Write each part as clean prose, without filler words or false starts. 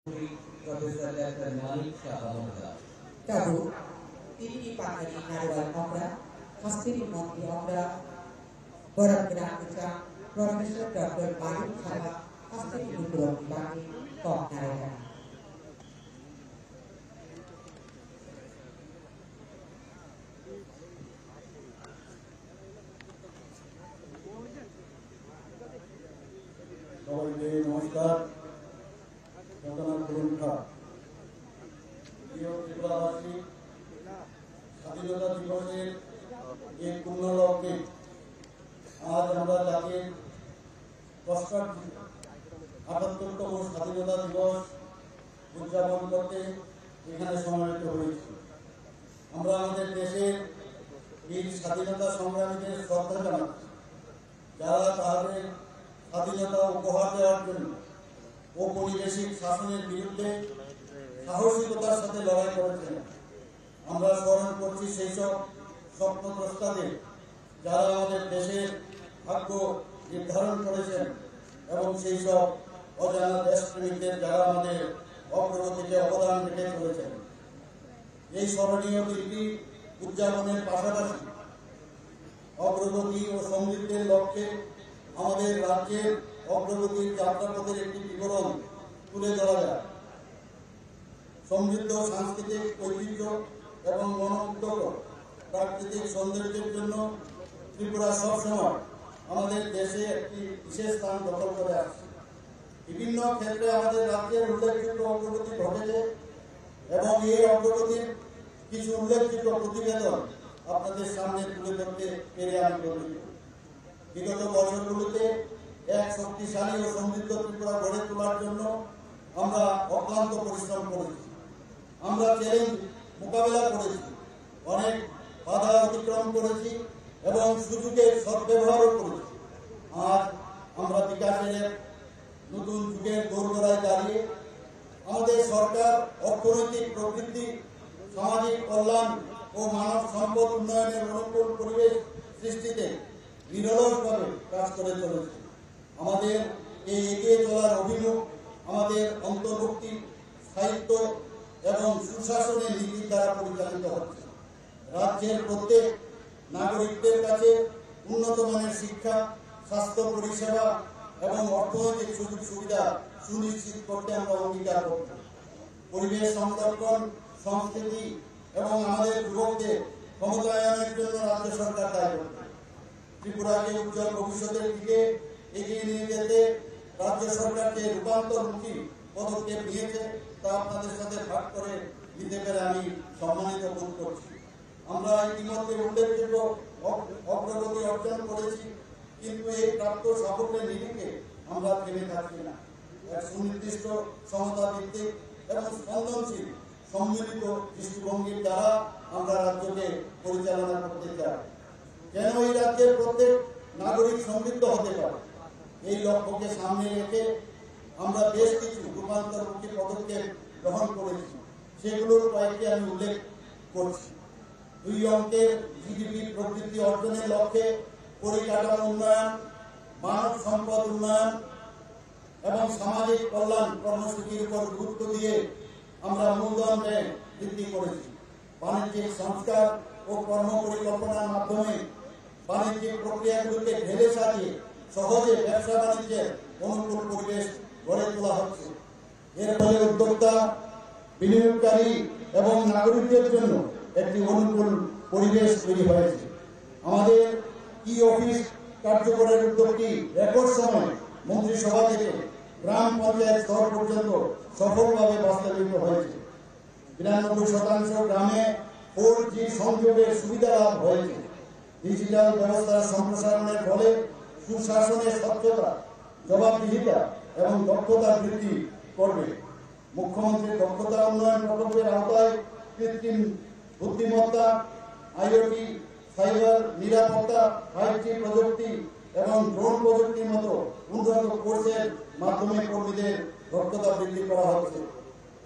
Profesor Dr. Malik Syahbahullah. Kabu, ini panggilan Naruan Okra, Hastiri Monti Okra, Borat Gerak Ucap, Profesor Dr. Malik Syahbah, Hastiri Budron Bagi, Kok Narekan. নমস্কার। ত্রিপুরাবাসী স্বাধীনতা দিবসের এই পূর্ণ লগ্নে আজ আমরা জাতির ৭৮তম স্বাধীনতা দিবস উদযাপন করতে এখানে সমবেত হয়েছি। আমরা আমাদের দেশের এই স্বাধীনতা সংগ্রামীদের শ্রদ্ধা জানাচ্ছি, যারা তাদের স্বাধীনতা উপহার দেওয়ার জন্য ঔপনিবেশিক শাসনের বিরুদ্ধে সাহসিকতার সাথে লড়াই করেছেন। আমরা স্মরণ করছি সেই সব স্বপ্নদ্রষ্টাদের, যারা আমাদের দেশের ভাগ্য নির্ধারণ করেছেন, এবং সেই সব অজানা দেশপ্রেমিকদের, যারা আমাদের অগ্রগতিতে অবদান রেখে চলেছেন। এই স্মরণীয় দিনটি উদযাপনের পাশাপাশি অগ্রগতি ও সমৃদ্ধির লক্ষ্যে আমাদের রাজ্যের অগ্রগতির যাত্রাপথের একটি বিবরণ তুলে ধরা যায়। সমৃদ্ধ সাংস্কৃতিক ঐতিহ্য এবং মনোমুগ্ধকর প্রাকৃতিক সৌন্দর্যের জন্য ত্রিপুরা সবসময় আমাদের দেশে একটি বিশেষ স্থান দখল করে আসছে। বিভিন্ন ক্ষেত্রে আমাদের রাজ্যের উল্লেখযোগ্য অগ্রগতি ঘটেছে, এবং এই অগ্রগতির কিছু উল্লেখযোগ্য প্রতিবেদন আপনাদের সামনে তুলে ধরতে পেরে আমি গর্বিত। বিগত বছরগুলোতে এক শক্তিশালী ও সমৃদ্ধ ত্রিপুরা গড়ে তোলার জন্য আমরা অক্লান্ত পরিশ্রম করেছি। আমরা চ্যালেঞ্জ মোকাবেলা করেছি, অনেক বাধা অতিক্রম করেছি এবং সুযোগের সদ্ব্যবহারও করেছি। আজ আমরা বিকাশের নতুন যুগের দোরগোড়ায় দাঁড়িয়ে আমাদের সরকার অর্থনৈতিক প্রবৃদ্ধি, সামাজিক কল্যাণ ও মানব সম্পদ উন্নয়নের অনুকূল পরিবেশ সৃষ্টিতে নিরলসভাবে কাজ করে চলেছে। আমাদের এই এগিয়ে চলার অভিমুখ আমাদের অন্তর্ভুক্তি, সাহিত্য এবং সুশাসনের নীতির দ্বারা পরিচালিত হচ্ছে। রাজ্যের প্রত্যেক নাগরিকদের কাছে উন্নত মানের শিক্ষা, স্বাস্থ্য পরিষেবা এবং অর্থনৈতিক সুযোগ সুবিধা সুনিশ্চিত করতে আমরা অঙ্গীকার করব। পরিবেশ সংরক্ষণ, সংস্কৃতি এবং আমাদের যুবকদের ক্ষমতায়নের জন্য রাজ্য সরকার দায়ী। ত্রিপুরাকে উজ্জ্বল ভবিষ্যতের দিকে এগিয়ে নিয়ে যেতে রাজ্য সরকার যে রূপান্তরমুখী পদক্ষেপ নিয়েছে, তা আপনাদের সাথে ভাগ করে নিতে পেরে আমি সম্মানিত বোধ করছি। আমরা ইতিমধ্যে উল্লেখযোগ্য অগ্রগতি অর্জন করেছি, কিন্তু এই প্রাপ্ত সাফল্যের নিরিখে আমরা থেমে থাকছি না। এক সুনির্দিষ্ট সমতা ভিত্তিক এবং স্পন্দনশীল সম্মিলিত দৃষ্টিভঙ্গির দ্বারা আমরা রাজ্যকে পরিচালনা করতে চাই, যেন এই রাজ্যের প্রত্যেক নাগরিক সমৃদ্ধ হতে পারে। এই লক্ষ্যকে সামনে রেখে আমরা বেশ কিছু রূপান্তরমুখী পদক্ষেপ গ্রহণ করেছি। সেগুলোর কয়েকটি আমি উল্লেখ করছি। 2 অঙ্কের জিডিপি প্রবৃদ্ধি অর্জনের লক্ষ্যে পরিকাঠামো উন্নয়ন, মানব সম্পদ উন্নয়ন এবং সামাজিক কল্যাণ কর্মসূচির উপর গুরুত্ব দিয়ে আমরা মূলধন ব্যয় বৃদ্ধি করেছি। বাণিজ্যিক সংস্কার ও কর্ম পরিকল্পনার মাধ্যমে বাণিজ্যিক প্রক্রিয়াগুলিকে ঢেলে সাজিয়ে সহজে ব্যবসা বাণিজ্যের অনুকূল পরিবেশ গড়ে তোলা হচ্ছে। এর ফলে উদ্যোক্তা, বিনিয়োগকারী এবং নাগরিকদের জন্য একটি অনুকূল পরিবেশ তৈরি হয়েছে। আমাদের ই অফিস কার্যকরের উদ্যোগটি রেকর্ড সময়ে মন্ত্রিসভা থেকে গ্রাম পঞ্চায়েত স্তর পর্যন্ত সফলভাবে বাস্তবায়িত হয়েছে। ৯২% গ্রামে 4G সংযোগের সুবিধা লাভ হয়েছে। ডিজিটাল ব্যবস্থার সম্প্রসারণের ফলে সুশাসনের স্বচ্ছতা, জবাবদিহিতা এবং দক্ষতা বৃদ্ধি করবে। মুখ্যমন্ত্রীর দক্ষতা উন্নয়ন প্রকল্পের আওতায় কৃত্রিম বুদ্ধিমত্তা, IoT, সাইবার নিরাপত্তা, 5G প্রযুক্তি এবং ড্রোন প্রযুক্তির মতো উন্নত কোর্সের মাধ্যমে কর্মীদের দক্ষতা বৃদ্ধি করা হচ্ছে।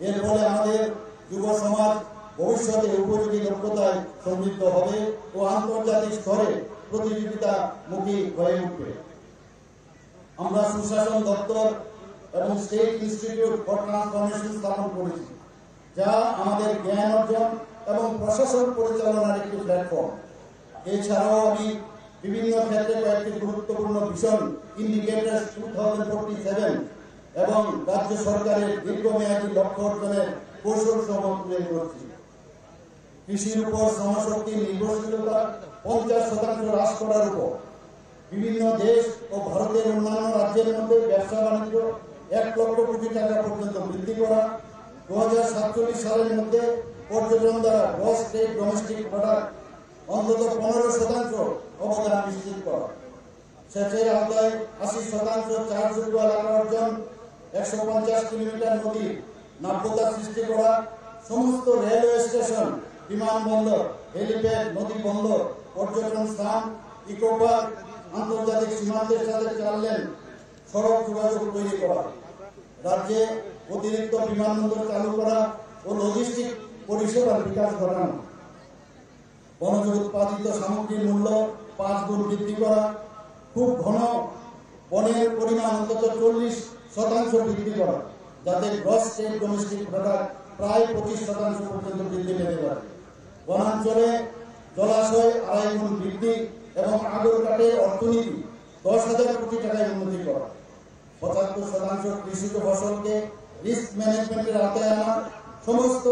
এর ফলে আমাদের যুব সমাজ ভবিষ্যতে উপযোগী দক্ষতায় সমৃদ্ধ হবে ও আন্তর্জাতিক স্তরে প্রতিযোগিতামুখী হয়ে উঠবে। আমরা সুশাসন দপ্তর এবং স্টেট ইনস্টিটিউট ফর ট্রান্সফরমেশন স্থাপন করেছি, যা আমাদের জ্ঞান অর্জন এবং প্রশাসন পরিচালনার একটি প্ল্যাটফর্ম। এছাড়াও আমি বিভিন্ন ক্ষেত্রে কয়েকটি গুরুত্বপূর্ণ ভিশন ইন্ডিকেটর 2047 এবং রাজ্য সরকারের দীর্ঘমেয়াদী লক্ষ্য অর্জনের কৌশল সমূহ তুলে ধরছি। কৃষির উপর শ্রমশক্তি নির্ভরশীলতা 50% হ্রাস করার উপর, বিভিন্ন দেশ ও ভারতের অন্যান্য রাজ্যের মধ্যে ব্যবসা বাণিজ্য 1 লক্ষ কোটি টাকা পর্যন্ত বৃদ্ধি করা, 2047 সালের মধ্যে পর্যটন দ্বারা গ্রস স্টেট ডোমেস্টিক প্রোডাক্ট অন্তত 15% অবদান নিশ্চিত করা, সেচের আওতায় 80% চাষযোগ্য এলাকা অর্জন, 150 কিলোমিটার নদীর নাব্যতা সৃষ্টি করা, সমস্ত রেলওয়ে স্টেশন, বিমানবন্দর, হেলিপ্যাড, নদী বন্দর, পর্যটন স্থান, ইকো পার্ক, আন্তর্জাতিক সীমান্তের সাথে 4 লেন সড়ক যোগাযোগ তৈরি করা, রাজ্যে অতিরিক্ত বিমানবন্দর চালু করা ও লজিস্টিক পরিষেবার বিকাশ ঘটানো, বনজ উৎপাদিত সামগ্রীর মূল্য 5 গুণ বৃদ্ধি করা, খুব ঘন বনের পরিমাণ অন্তত 40% বৃদ্ধি করা, যাতে গ্রস স্টেট ডোমেস্টিক প্রোডাক্ট প্রায় 25% পর্যন্ত বৃদ্ধি পেতে পারে। বনাঞ্চলে জলাশয় 2.5 গুণ বৃদ্ধি এবং আগর কাঠের অর্থনীতি 10,000 কোটি টাকায় উন্নতি করা, 75% কৃষিজ ফসলকে রিস্ক ম্যানেজমেন্টের আওতায় আনা, সমস্ত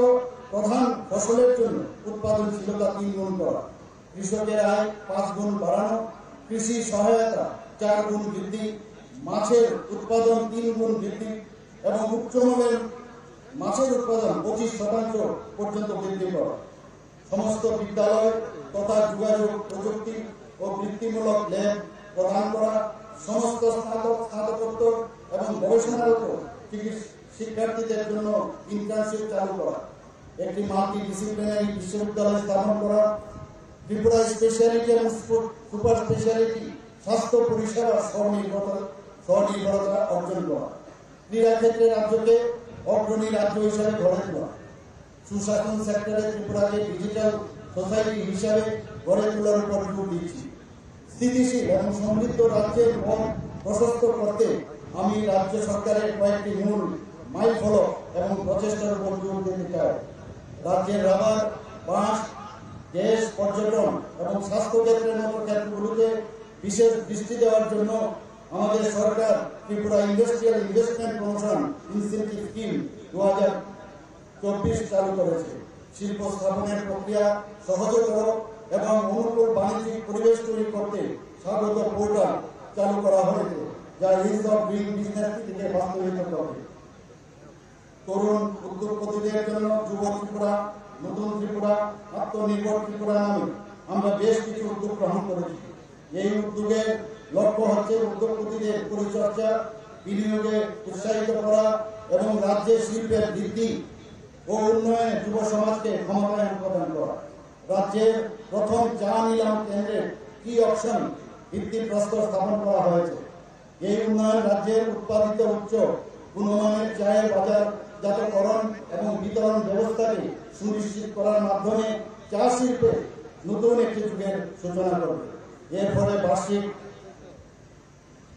প্রধান ফসলের জন্য উৎপাদনশীলতা 3 গুণ করা, কৃষকের আয় 5 গুণ বাড়ানো, কৃষি সহায়তা 4 গুণ বৃদ্ধি, মাছের উৎপাদন 3 গুণ বৃদ্ধি এবং উচ্চমানের মাছের উৎপাদন 25% পর্যন্ত বৃদ্ধি করা, সমস্ত বিদ্যালয় তথা যোগাযোগ প্রযুক্তি ও বৃত্তিমূলক ল্যাব প্রদান করা, সমস্ত স্নাতকোত্তর এবং গবেষণারত শিক্ষার্থীদের জন্য ইন্টার্নশিপ চালু করা, একটি মাল্টি ডিসিপ্লিনারি বিশ্ববিদ্যালয় স্থাপন করা, ত্রিপুরা স্পেশালিটি এবং সুপার স্পেশালিটি স্বাস্থ্য পরিষেবা স্বনির্ভরতা অর্জন করা, ক্রীড়া ক্ষেত্রে রাজ্যকে অগ্রণী রাজ্য হিসাবে গড়ে তোলা, সুশাসন সেক্টরে ত্রিপুরাকে ডিজিটাল সোসাইটি হিসাবে গড়ে তোলার উপর জোর দিচ্ছি। স্থিতিশীল এবং সমৃদ্ধ রাজ্যের পথ প্রশস্ত করতে আমি রাজ্য সরকারের কয়েকটি মূল মাইল ফলক এবং প্রচেষ্টার উপর জোর দিতে চাই। রাজ্যের রাবার, বাঁশ, গ্যাস, পর্যটন এবং স্বাস্থ্য ক্ষেত্রের মতো ক্ষেত্রগুলোতে বিশেষ দৃষ্টি দেওয়ার জন্য আমাদের সরকার Tripura industrial investment promotion incentive scheme 2024 চালু করেছে। শিল্প স্থাপনের প্রক্রিয়া সহজতর এবং অনুকূল বাণিজ্যিক পরিবেশ তৈরি করতে স্বাগত পোর্টাল চালু করা হয়েছে, যা ইজ অফ ডুইং বিজনেস থেকে বাস্তবায়িত করবে। তরুণ উদ্যোগপতিদের জন্য যুব ত্রিপুরা, নতুন ত্রিপুরা, আত্মনির্ভর ত্রিপুরা নামে আমরা বেশ কিছু উদ্যোগ গ্রহণ করেছি। এই উদ্যোগের লক্ষ্য হচ্ছে উদ্যোগপতিদের পরিচর্যা, বিনিয়োগে উৎসাহিত করা এবং রাজ্যের শিল্পের বৃদ্ধি ও উন্নয়নে যুব সমাজকে ক্ষমতায়ন প্রদান করা। রাজ্যের প্রথম চা নিলাম কেন্দ্রের কি অপশন ভিত্তিপ্রস্তর স্থাপন করা হয়েছে। এই উন্নয়ন রাজ্যের উৎপাদিত উচ্চ গুণমানের চায়ের বাজারজাতকরণ এবং বিতরণ ব্যবস্থাকে সুনিশ্চিত করার মাধ্যমে চা শিল্পে নতুন একটি যুগের সূচনা করবে। এর ফলে বার্ষিক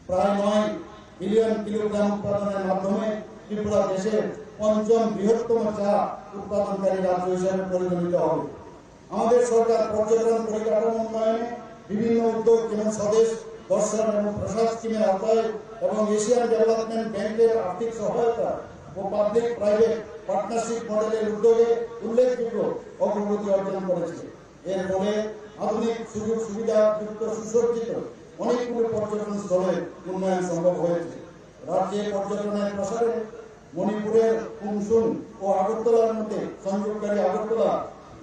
প্রায় 9 বিলিয়ন কিলোগ্রাম উৎপাদনের মাধ্যমে ত্রিপুরা দেশের 5ম বৃহত্তম চা উৎপাদনকারী রাজ্য হিসেবে পরিগণিত হবে। আমাদের সরকার পর্যটন পরিকাঠামো উন্নয়নে বিভিন্ন উদ্যোগ যেমন স্বদেশ দর্শন এবং প্রসাদ স্কিমের আওতায় এবং এশিয়ান ডেভেলপমেন্ট ব্যাংকের আর্থিক সহায়তা ও পাবলিক প্রাইভেট পার্টনারশিপ মডেলের উদ্যোগে উল্লেখযোগ্য অগ্রগতি অর্জন করেছে। এর ফলে আধুনিক সুযোগ সুবিধা যুক্ত সুসজ্জিত অনেকগুলো পর্যটন স্থলের উন্নয়ন সম্ভব হয়েছে। রাজ্যে পর্যটনের প্রসারে মণিপুরের কুমসুন ও আগরতলার মধ্যে সংযোগকারী আগরতলা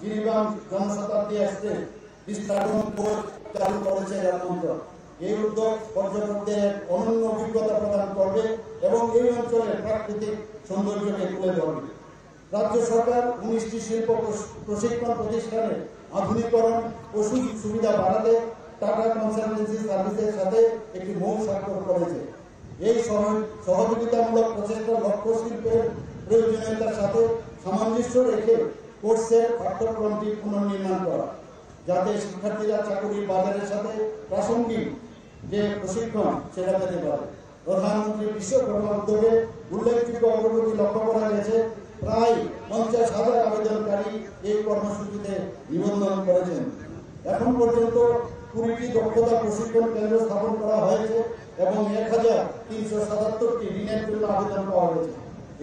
জিরিবাম জনশতাব্দী এক্সপ্রেস বিস্তারণ কোচ চালু করেছে রেল মন্ত্রক। এই উদ্যোগ পর্যটকদের অনন্য অভিজ্ঞতা প্রদান করবে এবং এই অঞ্চলের প্রাকৃতিক সৌন্দর্যকে তুলে ধরবে। রাজ্য সরকার 19টি শিল্প প্রশিক্ষণ প্রতিষ্ঠানের আধুনিকরণ ও সুযোগ সুবিধা বাড়াতে টাটা কনসালটেন্সি সার্ভিসের সাথে একটি মৌন স্বাক্ষর করেছে। এই সহযোগিতামূলক প্রচেষ্টার লক্ষ্য শিল্পের প্রয়োজনীয়তার সাথে সামঞ্জস্য রেখে কোর্সের পাঠ্যক্রমটি পুনর্নির্মাণ করা, যাতে শিক্ষার্থীরা চাকরির বাজারের সাথে প্রাসঙ্গিক যে প্রশিক্ষণ সেটা পেতে পারে। প্রধানমন্ত্রী বিশ্বকর্মা উদ্যোগে উল্লেখযোগ্য অগ্রগতি লক্ষ্য করা গেছে। প্রায় 50,000 আবেদনকারী এই কর্মসূচিতে নিবন্ধন করেছেন। এখন পর্যন্ত 20টি দক্ষতা প্রশিক্ষণ কেন্দ্র স্থাপন করা হয়েছে এবং 1,377টি ঋণের জন্য আবেদন পাওয়া গেছে।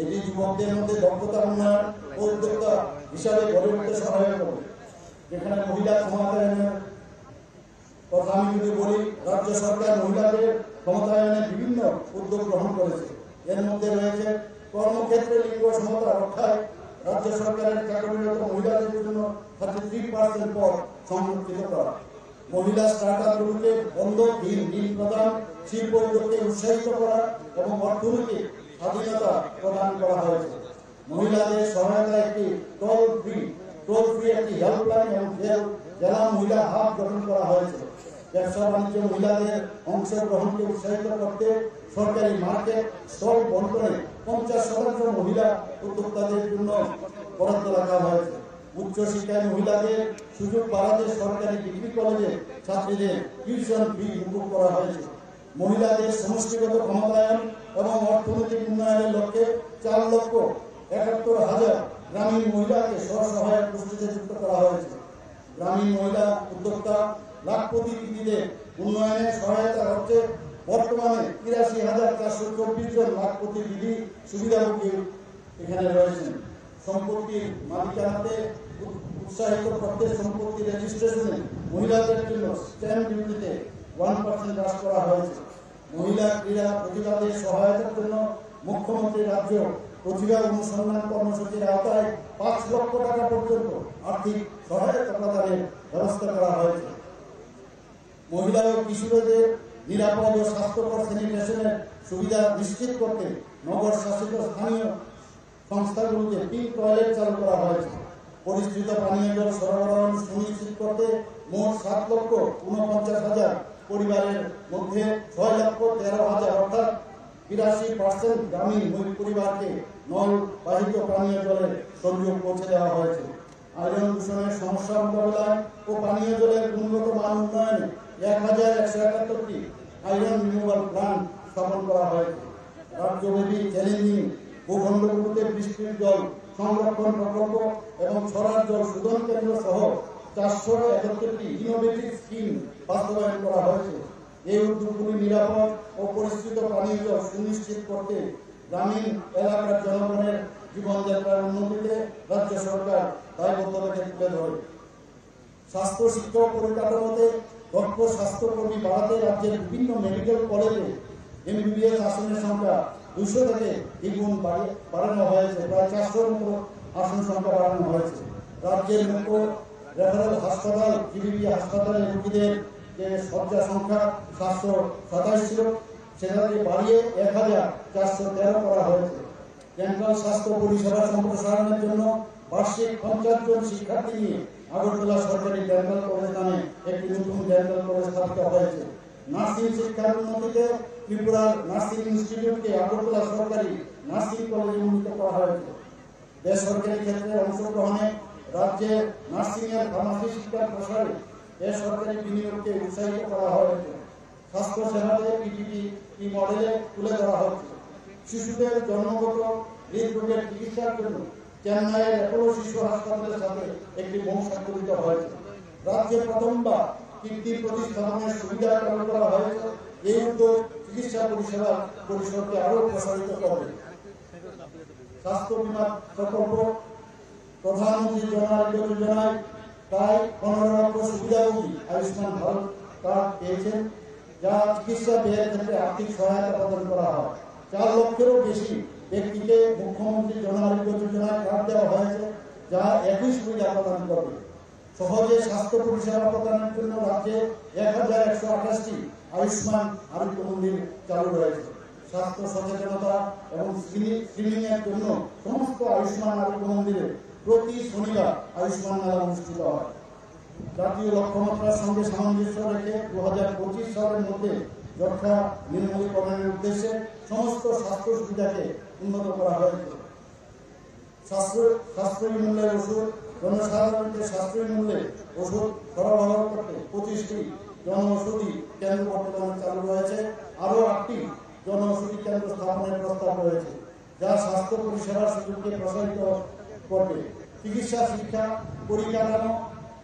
এটি যুবকদের মধ্যে দক্ষতা উন্নয়ন ও উদ্যোক্তা হিসাবে গড়ে উঠতে সহায়ক হবে। যেখানে মহিলা ক্ষমতায়নের কথা আমি যদি বলি, রাজ্য সরকার মহিলাদের ক্ষমতায়নে বিভিন্ন উদ্যোগ গ্রহণ করেছে। এর মধ্যে রয়েছে কর্মক্ষেত্রে লিঙ্গ সমতা রক্ষায় রাজ্য সরকারের চাকরিরত মহিলাদের জন্য 33% পদ সংরক্ষিত করা, মহিলা স্টার্টআপগুলোকে বন্ধকহীন ঋণ প্রদান, শিল্প উদ্যোগকে উৎসাহিত করা এবং অর্থনৈতিক স্বাধীনতা প্রদান করা হয়েছে। মহিলাদের সহায়তায় একটি টোল ফ্রি একটি হেল্পলাইন এবং জেলা মহিলা হাব গঠন করা হয়েছে। ব্যবসা বাণিজ্য মহিলাদের অংশগ্রহণকে উৎসাহিত করতে সরকারি মার্কেট স্টল বন্টনে 50% মহিলা উদ্যোক্তাদের জন্য বরাদ্দ রাখা হয়েছে। উচ্চশিক্ষায় মহিলাদের সুযোগ বাড়াতে সরকারি ডিগ্রি কলেজে ছাত্রীদের টিউশন ফি মুকুব করা হয়েছে। মহিলাদের সমষ্টিগত ক্ষমতায়ন এবং অর্থনৈতিক উন্নয়নের লক্ষ্যে 4,71,000 গ্রামীণ মহিলাকে স্বসহায়ক গোষ্ঠীতে যুক্ত করা হয়েছে। গ্রামীণ মহিলা উদ্যোক্তা লাখপতি দিদিদের উন্নয়নে সহায়তা করতে বর্তমানে 83,424 জন লাখপতি দিদি সুবিধাভোগী এখানে রয়েছেন। সম্পত্তির মালিকানাতে উৎসাহিত করতে সম্পত্তি রেজিস্ট্রেশনে মহিলাদের জন্য স্ট্যাম্প ডিউটিতে 1% হ্রাস করা হয়েছে। মহিলা ক্রীড়া প্রতিভাদের সহায়তার জন্য মুখ্যমন্ত্রী রাজ্য প্রতিভা অনুসন্ধান কর্মসূচির আওতায় 5 লক্ষ টাকা পর্যন্ত আর্থিক সহায়তা প্রদানের ব্যবস্থা করা হয়েছে। মহিলা ও কিশোরদের নিরাপদ ও স্বাস্থ্যকর স্যানিটেশনের সুবিধা নিশ্চিত করতে নগর শাসিত স্থানীয় সংস্থাগুলোতে পিঙ্ক টয়লেট চালু করা হয়েছে। পরিষ্কৃত পানীয় জল সরবরাহ সুনিশ্চিত করতে মোট 7,49,000 পরিবারের মধ্যে 6,13,000 অর্থাৎ 82% গ্রামীণ পরিবারকে নলবাহিত পানীয় জলের সংযোগ পৌঁছে দেওয়া হয়েছে। আয়রন দূষণের সমস্যা মোকাবিলায় ও পানীয় জলের গুণগত মান উন্নয়নে 1,171টি আয়রন রিমুভাল প্ল্যান্ট স্থাপন করা হয়েছে। রাজ্যব্যাপী চ্যালেঞ্জিং ভূখণ্ডগুলোতে বৃষ্টির জল সংরক্ষণ প্রকল্প এবং ছড়ার জল শোধন কেন্দ্র সহ 471টি ইনোভেটিভ স্কিম বাস্তবায়ন করা হয়েছে। এই উদ্যোগগুলি নিরাপদ ও পরিষ্কৃত পানীয় জল সুনিশ্চিত করতে গ্রামীণ এলাকার জনগণের জীবনযাত্রার উন্নতিতে রাজ্য সরকার দায়বদ্ধতাকে তুলে ধরে। স্বাস্থ্য শিক্ষা পরিকাঠামোতে দক্ষ স্বাস্থ্যকর্মী বাড়াতে রাজ্যের বিভিন্ন মেডিকেল কলেজে MBBS আসনের সংখ্যা 200 থেকে দ্বিগুণ বাড়ানো হয়েছে। প্রায় 400 মতো আসন সংখ্যা বাড়ানো হয়েছে। রাজ্যের মুখ্য রেফারেল হাসপাতাল GBP হাসপাতালে রোগীদের যে শয্যা সংখ্যা 727 ছিল সেটাকে বাড়িয়ে 1,413 করা হয়েছে। ডেন্টাল স্বাস্থ্য পরিষেবা সম্প্রসারণের জন্য বার্ষিক 50 জন শিক্ষার্থী নিয়ে আগরতলা সরকারি ডেন্টাল কলেজ নামে একটি নতুন ডেন্টাল কলেজ স্থাপিত হয়েছে। নার্সিং শিক্ষার উন্নতিতে ত্রিপুরার নার্সিং ইনস্টিটিউটকে আগরতলা সরকারি নার্সিং কলেজে উন্নীত করা হয়েছে। বেসরকারি ক্ষেত্রে অংশগ্রহণে রাজ্যে নার্সিং এর ফার্মাসি শিক্ষার প্রসারে বেসরকারি বিনিয়োগকে উৎসাহিত করা হয়েছে। স্বাস্থ্য সেবাতে PPP মডেলে তুলে ধরা হচ্ছে। শিশুদের জন্মগত হৃদরোগের চিকিৎসার জন্য চেন্নাইয়ের অ্যাপোলো শিশু হাসপাতালের সাথে একটি মৌন স্বাক্ষরিত হয়েছে। রাজ্যে প্রথমবার কীর্তি প্রতিস্থাপনের সুবিধা চালু করা হয়েছে। এই উদ্যোগ চিকিৎসা পরিষেবা পরিসরকে আরও প্রসারিত করবে। স্বাস্থ্য বীমা প্রকল্প প্রধানমন্ত্রী জন আরোগ্য যোজনায় প্রায় 15 লক্ষ সুবিধাভোগী আয়ুষ্মান ভারত কার্ড পেয়েছেন, যা চিকিৎসা ব্যয়ের ক্ষেত্রে আর্থিক সহায়তা প্রদান করা হয়। 4 লক্ষেরও বেশি ব্যক্তিকে মুখ্যমন্ত্রী জন আরোগ্য যোজনায় কার্ড দেওয়া হয়েছে, যা একই সুবিধা প্রদান করবে। সহজে স্বাস্থ্য পরিষেবা প্রদানের জন্য রাজ্যে 1,128টি আয়ুষ্মান আরোগ্য মন্দির চালু রয়েছে। স্বাস্থ্য সচেতনতা এবং স্ক্রিনিং এর জন্য সমস্ত আয়ুষ্মান আরোগ্য মন্দিরে প্রতি শনিবার আয়ুষ্মান মেলা অনুষ্ঠিত হয়। জাতীয় লক্ষ্যমাত্রার সঙ্গে সামঞ্জস্য রেখে 2025 সালের মধ্যে যক্ষ্মা নির্মূলীকরণের উদ্দেশ্যে সমস্ত স্বাস্থ্য সুবিধাকে উন্নত করা হয়েছে। সাশ্রয়ী মূল্যের ওষুধ জনসাধারণকে সাশ্রয়ী মূল্যে ওষুধ সরবরাহ করতে 25টি জনঔষধি কেন্দ্র বর্তমানে চালু রয়েছে। আরও 8টি জনঔষধি কেন্দ্র স্থাপনের প্রস্তাব রয়েছে। যা স্বাস্থ্য পরিষেবার সুযোগকে প্রসারিত করবে। চিকিৎসা শিক্ষা পরিকাঠামো,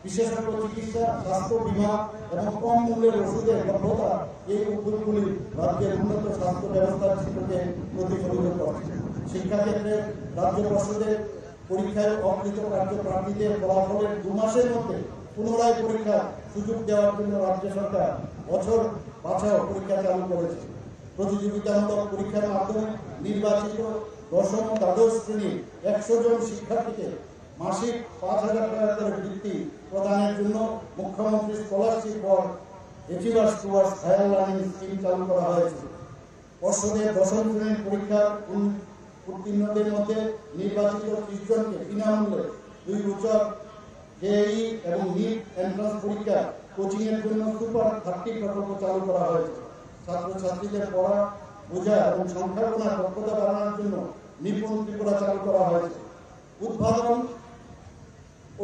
বিশেষজ্ঞ চিকিৎসা, স্বাস্থ্য বীমা এবং কম মূল্যের ওষুধের লভ্যতা এই উদ্যোগগুলি রাজ্যের উন্নত স্বাস্থ্য ব্যবস্থার চিত্রকে প্রতিফলিত করছে। শিক্ষাক্ষেত্রে রাজ্য পর্ষদের পরীক্ষায় অকৃতকার্য প্রার্থীদের ফলাফলের 2 মাসের মধ্যে পুনরায় পরীক্ষার সুযোগ দেওয়ার জন্য রাজ্য সরকার বছর বাছাও পরীক্ষা চালু করেছে। প্রতিযোগিতামূলক পরীক্ষার মাধ্যমে নির্বাচিত দশম ও দ্বাদশ শ্রেণীর 100 জন শিক্ষার্থীকে মাসিক 5,000 টাকা করে বৃত্তি প্রদানের জন্য মুখ্যমন্ত্রী scholarship for achievers towards higher learning scheme চালু করা হয়েছে। পর্ষদের দশম শ্রেণীর পরীক্ষা উত্তীর্ণদের মধ্যে নির্বাচিত 30 জনকে বিনামূল্যে 2 বছর জেইই এবং নিট এন্ট্রান্স পরীক্ষা কোচিং এর জন্য সুপার 30 প্রকল্প চালু করা হয়েছে। ছাত্রছাত্রীদের পড়া বোঝা এবং সংখ্যা গণনার দক্ষতা বাড়ানোর জন্য নিপুণ ত্রিপুরা চালু করা হয়েছে। উদ্ভাবন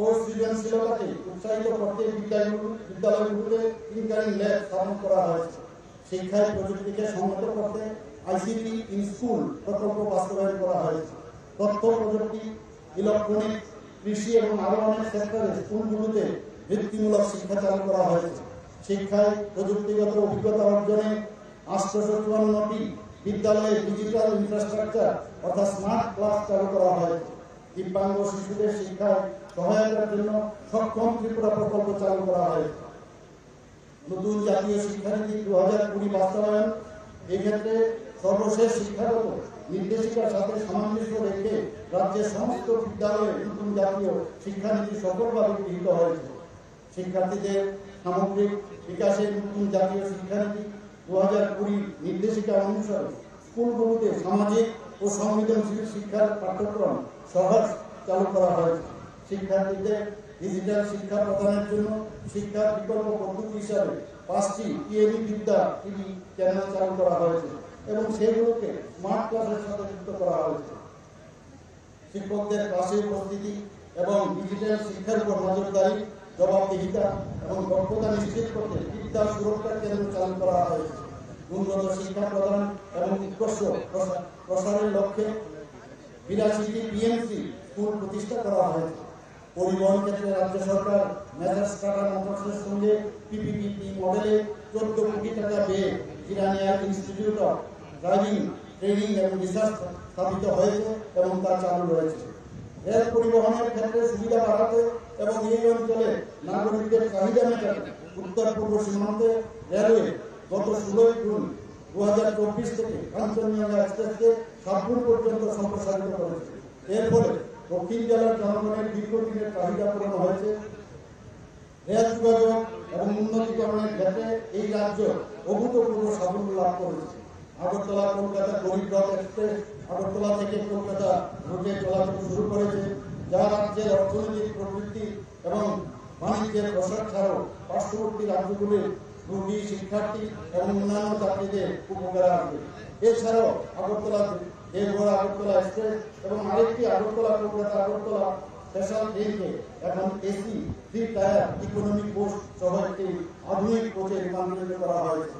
ও সৃজনশীলতাকে উৎসাহিত করতে বিদ্যালয়গুলোতে টিঙ্কারিং ল্যাব স্থাপন করা হয়েছে। শিক্ষায় প্রযুক্তিকে সংহত করতে আইসিটি ইন স্কুল প্রকল্প বাস্তবায়ন করা হয়েছে। তথ্য প্রযুক্তি, ইলেকট্রনিক্স, কৃষি এবং আরো অনেক সেক্টরে স্কুলগুলোতে বৃত্তিমূলক শিক্ষা চালু করা হয়েছে। শিক্ষায় প্রযুক্তিগত অভিজ্ঞতা অর্জনে 854টি বিদ্যালয়ে ডিজিটাল ইনফ্রাস্ট্রাকচার অর্থাৎ স্মার্ট ক্লাস চালু করা হয়েছে। দিব্যাঙ্গ শিশুদের শিক্ষায় সহায়তার জন্য সক্ষম ত্রিপুরা প্রকল্প চালু করা হয়েছে। নতুন জাতীয় শিক্ষানীতি 2020 বাস্তবায়ন, এক্ষেত্রে সর্বশেষ শিক্ষাগত নির্দেশিকার সাথে সামঞ্জস্য রেখে রাজ্যের সমস্ত বিদ্যালয়ে নতুন জাতীয় শিক্ষানীতি সফলভাবে গৃহীত হয়েছে। শিক্ষার্থীদের সামগ্রিক বিকাশের নতুন জাতীয় শিক্ষানীতি 2020 নির্দেশিকা অনুসারে স্কুলগুলোতে সামাজিক ও সংবেদনশীল শিক্ষার পাঠ্যক্রম সহজ চালু করা হয়েছে। শিক্ষার্থীদের ডিজিটাল শিক্ষা প্রদানের জন্য শিক্ষার বিকল্প পদ্ধতি হিসাবে 5টি টিএভি বিদ্যা টিভি চ্যানেল চালু করা হয়েছে এবং সেগুলোকে স্মার্ট ক্লাসের সাথে যুক্ত করা হয়েছে। শিক্ষকদের ক্লাসে উপস্থিতি এবং ডিজিটাল শিক্ষার উপর নজরদারি, জবাবদিহিতা এবং দক্ষতা নিশ্চিত করতে বিদ্যা সুরক্ষা কেন্দ্র চালু করা হয়েছে। উন্নত শিক্ষা প্রদান এবং উৎকর্ষ প্রসারের লক্ষ্যে 82টি বিএমসি স্কুল প্রতিষ্ঠা করা হয়েছে। পরিবহন ক্ষেত্রে রাজ্য সরকার মেজার্স টাটা মোটরসের সঙ্গে পিপিপি মডেলে 14 কোটি টাকা ব্যয়ে ইরানিয়া ইনস্টিটিউট অফ ড্রাইভিং ট্রেনিং এবং রিসার্চ স্থাপিত হয়েছে এবং তা চালু রয়েছে। রেল পরিবহনের ক্ষেত্রে সুবিধা বাড়াতে এবং এই অঞ্চলে নাগরিকদের চাহিদা মেটাতে উত্তর পূর্ব সীমান্তে রেলওয়ে গত 16 জুন 2024 থেকে কাঞ্চনজঙ্ঘা এক্সপ্রেসকে সাতপুর পর্যন্ত সম্প্রসারিত করেছে। এর ফলে দক্ষিণ জেলার জনগণের দীর্ঘদিনের চাহিদা পূরণ হয়েছে। রেল যোগাযোগ এবং উন্নতিকরণের ক্ষেত্রে এই রাজ্য অভূতপূর্ব সাফল্য লাভ করেছে। আগরতলা কলকাতা গরিব রথ এক্সপ্রেস আগরতলা থেকে কলকাতা রুটে চলাচল শুরু করেছে, যা রাজ্যের অর্থনৈতিক প্রবৃদ্ধি এবং বাণিজ্যের প্রসার ছাড়াও পার্শ্ববর্তী রাজ্যগুলির রোগী, শিক্ষার্থী এবং অন্যান্য যাত্রীদের উপকার আসবে। এছাড়াও আগরতলা দেবগড় আগরতলা এক্সপ্রেস এবং আরেকটি আগরতলা কলকাতা আগরতলা স্পেশাল ট্রেনকে এখন এসি 3 টায়ার ইকোনমিক কোচ সহ একটি আধুনিক কোচে রূপান্তরিত করা হয়েছে।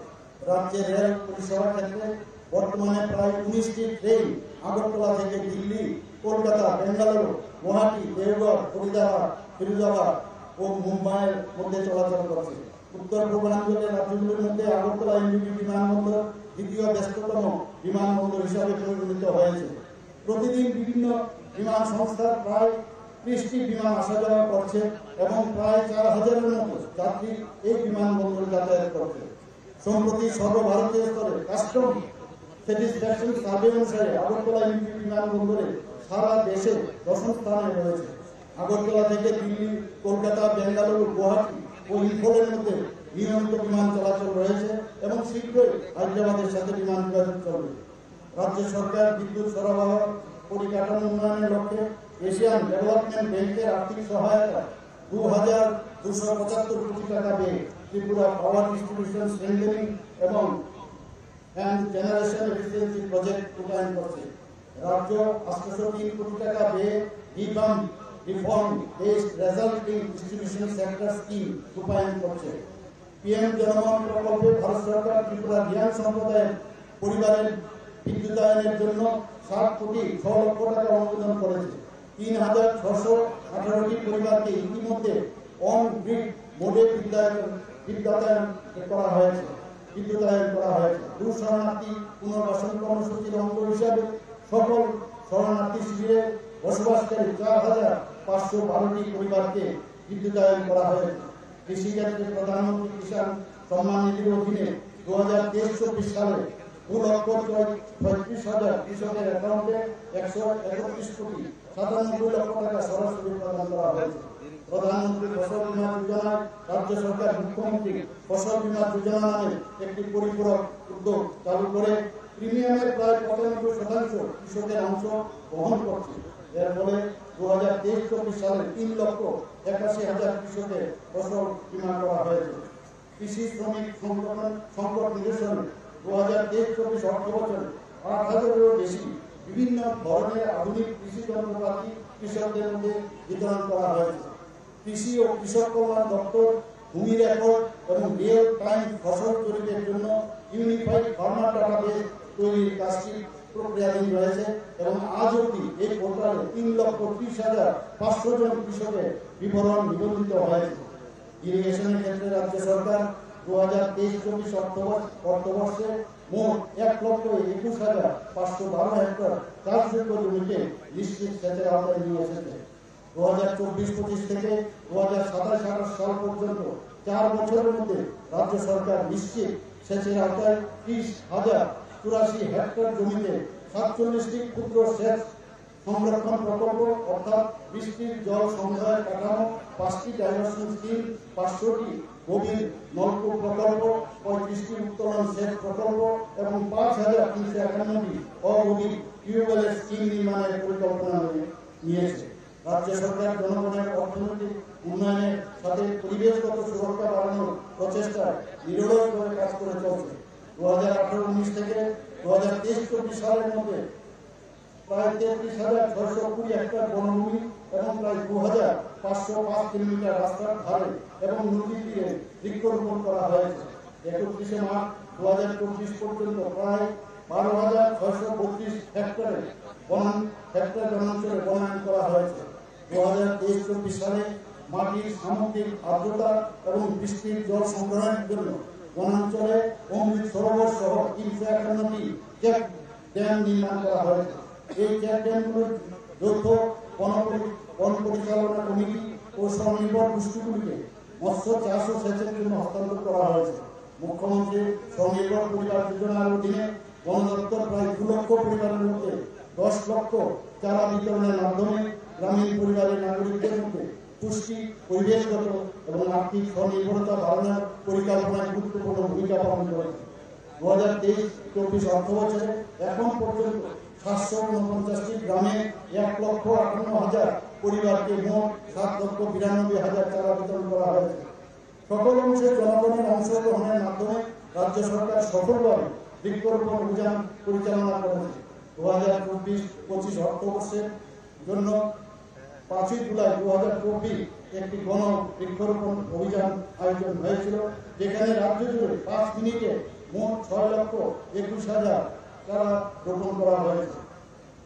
রাজ্যের রেল পরিষেবার ক্ষেত্রে বর্তমানে প্রায় 19টি ট্রেন আগরতলা থেকে দিল্লি, কলকাতা, বেঙ্গালুরু, গুয়াহাটি, দেওঘর, ফিরোজাবাদ ও মুম্বাইয়ের মধ্যে চলাচল করছে। উত্তর পূর্বাঞ্চলের রাজ্যগুলির মধ্যে আগরতলা এমবিবি বিমানবন্দর দ্বিতীয় ব্যস্ততম বিমানবন্দর হিসাবে পরিগণিত হয়েছে। প্রতিদিন বিভিন্ন বিমান সংস্থার প্রায় 30টি বিমান আসা যাওয়া করছে এবং প্রায় 4000-এর মতো যাত্রী এই বিমানবন্দরে যাতায়াত করছে। সম্প্রতি সর্বভারতীয় স্তরে কাস্টম স্যাটিসফ্যাকশন সার্ভে অনুসারে আগরতলা এমবিবি বিমানবন্দরে সারা দেশে 10ম স্থানে রয়েছে। আগরতলা থেকে দিল্লি, কলকাতা, বেঙ্গালুরু, গুয়াহাটি ও ইম্ফলের মধ্যে নিয়মিত বিমান চলাচল রয়েছে এবং শীঘ্রই হায়দ্রাবাদের সাথে বিমান যোগাযোগ চলবে। রাজ্য সরকার বিদ্যুৎ সরবরাহ পরিকাঠামো উন্নয়নের লক্ষ্যে এশিয়ান ডেভেলপমেন্ট ব্যাংকের আর্থিক সহায়তা 2275 কোটি টাকা ব্যয়ে ত্রিপুরা পাওয়ার ডিস্ট্রিবিউশন স্ট্রেংথেনিং এবং জেনারেশন এফিসিয়েন্সি প্রজেক্ট রূপায়ণ করছে। রাজ্য 803 কোটি টাকা ব্যয়ে reform based resulting distribution sector scheme রূপায়ণ করছে। পিএম জনমন প্রকল্পে ভারত সরকার ত্রিপুরা রিয়াং সম্প্রদায়ের পরিবারের বিদ্যুতায়নের জন্য 7,06,00,000 টাকা অনুমোদন করেছে। 3,618টি পরিবারকে ইতিমধ্যে অন গ্রিড মোডে বিদ্যুতায়ন করা হয়েছে। শরণার্থী পুনর্বাসন কর্মসূচির অঙ্গ হিসাবে সকল শরণার্থী শিবিরে বসবাসকারী 4,512টি পরিবারকে বিদ্যুতায়ন করা হয়েছে। কৃষিক্ষেত্রে প্রধানমন্ত্রী কিষাণ সম্মান নিধির অধীনে 2023-24 সালে 2,35,000 কৃষকের অ্যাকাউন্টে 131,97,00,000 টাকা সরাসরি প্রদান করা হয়েছে। প্রধানমন্ত্রী ফসল বীমা যোজনায় রাজ্য সরকার মুখ্যমন্ত্রী ফসল বীমা যোজনা নামে একটি পরিপূরক উদ্যোগ চালু করে প্রিমিয়ামের প্রায় 95% কৃষকের অংশ বহন করছে। এর ফলে 2023-24 সালে 3,81,000 কৃষকের ফসল বীমা করা হয়েছে। কৃষি শ্রমিক সংকট নিরসনে 2023-24 অর্থ বছরে 8,000-এরও বেশি বিভিন্ন ধরনের আধুনিক কৃষি যন্ত্রপাতি কৃষকদের মধ্যে বিতরণ করা হয়েছে। কৃষি ও কৃষক কল্যাণ দপ্তর ভূমি রেকর্ড এবং রিয়েল টাইম ফসল জরিপের জন্য ইউনিফাইড ফার্মার ডাটাবেস তৈরির কাজটি প্রক্রিয়াধীন রয়েছে এবং আজ অবধি এই পোর্টালে 3,30,500 জন কৃষকের বিবরণ নিবন্ধিত হয়েছে। ইরিগেশনের ক্ষেত্রে রাজ্য সরকার 2023-24 অর্থবর্ষে মোট 1,21,512 হেক্টর চাষযোগ্য জমিকে নিশ্চিত সেচের আওতায় নিয়ে এসেছে। 2024-25 থেকে 2027-28 সাল পর্যন্ত 4 বছরের মধ্যে রাজ্য সরকার নিশ্চিত সেচের আওতায় 30,084 হেক্টর জমিতে 47টি ক্ষুদ্র সেচ সংরক্ষণ প্রকল্প অর্থাৎ বৃষ্টির জল সংগ্রহের কাঠামো, 5টি ডাইভারশন স্কিম, 500টি গভীর নলকূপ প্রকল্প, 35টি উত্তোলন সেচ প্রকল্প এবং 5,351টি অগভীর টিউবওয়েলের স্কিম নির্মাণের পরিকল্পনা নিয়েছে। রাজ্য সরকার জনগণের অর্থনৈতিক উন্নয়নের সাথে পরিবেশগত সুরক্ষা বাড়ানোর প্রচেষ্টায় নিরলসভাবে কাজ করে চলছে। 2018-19 থেকে 2023-24 সালের মধ্যে প্রায় 33,620 হেক্টর বনভূমি এবং প্রায় 2,505 কিলোমিটার রাস্তার ধারে এবং নদীর তীরে বৃক্ষরোপণ করা হয়েছে। 31 মার্চ 2024 পর্যন্ত প্রায় 12,632 হেক্টর বনাঞ্চলে বনায়ন করা হয়েছে। 2023-24 সালে মাটির সামগ্রিক আর্দ্রতা এবং বৃষ্টির জল সংগ্রহের জন্য বনাঞ্চলে অমৃত সরোবর সহ 351টি চেক ড্যাম নির্মাণ করা হয়েছে। এই চেক ড্যামগুলোর যৌথ বন পরিচালনা কমিটি ও স্বনির্ভর গোষ্ঠীগুলিকে মৎস্য চাষ ও সেচের জন্য হস্তান্তর করা হয়েছে। মুখ্যমন্ত্রী স্বনির্ভর পরিবার যোজনার অধীনে বন দপ্তর প্রায় 2 লক্ষ পরিবারের মধ্যে 10 লক্ষ চারা বিতরণের মাধ্যমে গ্রামীণ পরিবারের নাগরিকদের মধ্যে পুষ্টি, পরিবেশগত এবং আর্থিক স্বনির্ভরতা বাড়ানোর পরিকল্পনায় গুরুত্বপূর্ণ ভূমিকা পালন করেছে। 2023-24 অর্থ বছরে এখন পর্যন্ত 749টি গ্রামে 1,58,000 পরিবারকে মোট 7,92,000 চারা বিতরণ করা হয়েছে। সকল অংশের জনগণের অংশগ্রহণের মাধ্যমে রাজ্য সরকার সফলভাবে বৃক্ষরোপণ অভিযান পরিচালনা করেছে। 2024-25 অর্থবর্ষের জন্য 5 জুলাই 2024 একটি গণ বৃক্ষরোপণ অভিযান আয়োজন হয়েছিল, যেখানে রাজ্য জুড়ে 5 মিনিটে মোট 6,21,000 চারা রোপণ করা হয়েছে।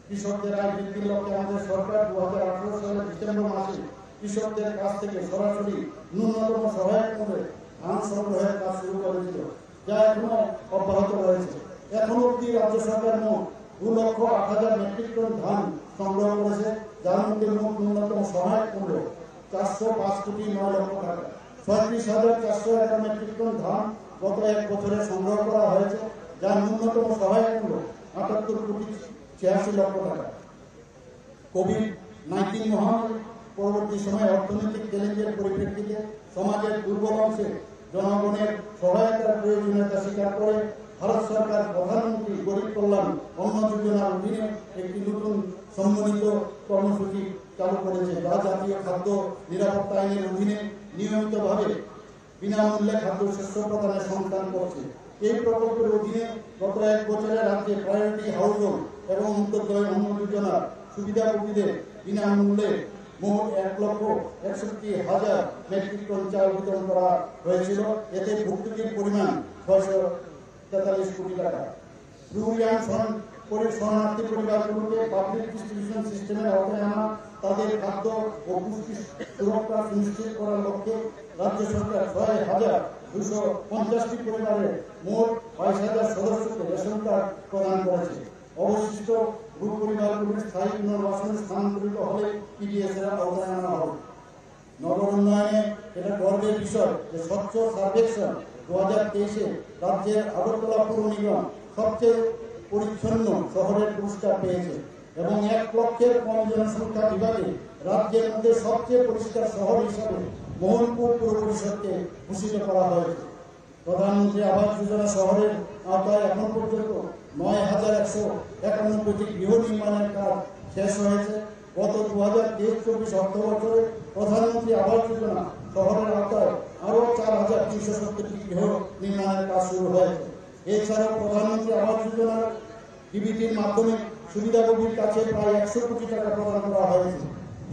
কৃষকদের আয় বৃদ্ধির লক্ষ্যে আমাদের সরকার 2018 সালের ডিসেম্বর মাসে কৃষকদের কাছ থেকে সরাসরি ন্যূনতম সহায়ক মূল্যে ধান সংগ্রহের কাজ শুরু করেছিল, যা এখনো অব্যাহত রয়েছে। এখন অবধি রাজ্য সরকার মোট 2,08,000 মেট্রিক টন ধান সংগ্রহ করেছে, যার মধ্যে মোট ন্যূনতম সহায়ক মূল্য 405,09,00,000 টাকা। 36,401 মেট্রিক টন ধান গত 1 বছরে সংগ্রহ করা হয়েছে, যার ন্যূনতম সহায়ক মূল্য 78,86,00,000 টাকা। কোভিড-19 মহামারী পরবর্তী সময়ে অর্থনৈতিক চ্যালেঞ্জের পরিপ্রেক্ষিতে সমাজের দুর্বল অংশে জনগণের সহায়তার প্রয়োজনীয়তা স্বীকার করে ভারত সরকার প্রধানমন্ত্রী গরিব কল্যাণ অন্ন যোজনার অধীনে একটি নতুন সম্মানিত কর্মসূচি চালু করেছে, যা জাতীয় খাদ্য নিরাপত্তা আইনের অধীনে নিয়মিতভাবে বিনামূল্যে খাদ্যশস্য প্রদানের সংস্থান করছে। এই প্রকল্পের অধীনে গত 1 বছরে রাজ্যে প্রায়োরিটি হাউসহোল্ড এবং অন্তর্দয় অন্ন যোজনার সুবিধাভোগীদের বিনামূল্যে মোট 1,61,000 মেট্রিক টন চাল বিতরণ করা হয়েছিল। এতে ভর্তুকির পরিমাণ 643 কোটি টাকা। ব্লু ইয়াং শরণার্থী পরিবারগুলোকে পাবলিক ডিস্ট্রিবিউশন সিস্টেমের আওতায় আনা, তাদের খাদ্য ও পুষ্টি সুরক্ষা সুনিশ্চিত করার লক্ষ্যে রাজ্য সরকার ৬,২৫০টি পরিবারের মোট ২২,০০০ সদস্যকে রেশন কার্ড প্রদান করেছে। অবশিষ্ট গ্রুপ পরিবারগুলির স্থায়ী পুনর্বাসনে স্থানান্তরিত হলে পিডিএস এর আওতায় আনা হবে। নগর উন্নয়নে এটা গর্বের বিষয় যে স্বচ্ছ সার্ভেক্ষণ 2023-এ রাজ্যের আগরতলা পৌর নিগম সবচেয়ে পরিচ্ছন্ন শহরের পুরস্কার পেয়েছে এবং 1 লক্ষের কম জনসংখ্যা বিভাগে রাজ্যের মধ্যে সবচেয়ে পরিষ্কার শহর হিসাবে মোহনপুর পৌর পরিষদকে ভূষিত করা হয়েছে। প্রধানমন্ত্রী আবাস যোজনা শহরের আওতায় এখন পর্যন্ত 9,191টি গৃহ নির্মাণের কাজ শেষ হয়েছে। গত 2023-24 অর্থ বছরে প্রধানমন্ত্রী আবাস যোজনা শহরের আওতায় আরও 4,370টি গৃহ নির্মাণের কাজ শুরু হয়েছে। এছাড়াও প্রধানমন্ত্রী আবাস যোজনার ডিবিটির মাধ্যমে সুবিধাভোগীর কাছে প্রায় 100 কোটি টাকা প্রদান করা হয়েছে।